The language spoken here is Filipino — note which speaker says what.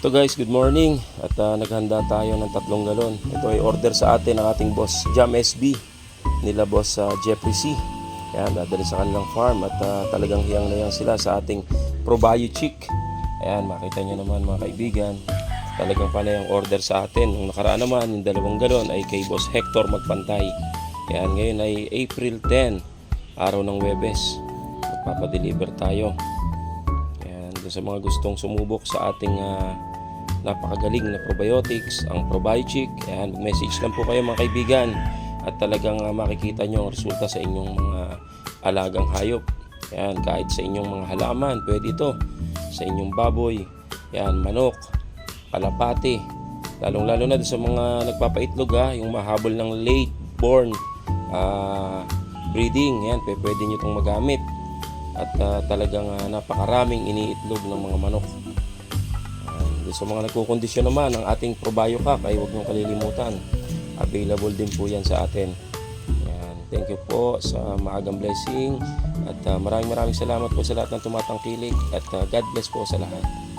Speaker 1: So guys, good morning. At naghanda tayo ng 3 galon. Ito ay order sa atin ng ating boss Jam SB nila boss Jeffrey C. Ayan, dadali sa kanilang farm at talagang hiyang na hiyang sila sa ating Probio Chick. Ayan, makita nyo naman mga kaibigan, talagang panay ang order sa atin. Nung nakaraan naman, yung 2 galon ay kay boss Hector Magpantay. Ayan, ngayon ay April 10, araw ng Webes. Magpapadeliver tayo. Ayan, sa mga gustong sumubok sa ating napakagaling na probiotics, ang Probio Chick, ayan, message lang po kayo mga kaibigan at talagang makikita nyo ang resulta sa inyong mga alagang hayop. Ayan, kahit sa inyong mga halaman, pwede ito. Sa inyong baboy, ayan, manok, kalapati, lalong-lalo na sa mga nagpapaitlog, yung mahabol ng late born breeding, ayan, pwede nyo itong magamit at talagang napakaraming iniitlog ng mga manok. Sa mga nagkukondisyon naman ng ating Probio Pack ay huwag niyong kalilimutan, available din po yan sa atin. Ayan. Thank you po sa maagang blessing at maraming salamat po sa lahat ng tumatangkilik at God bless po sa lahat.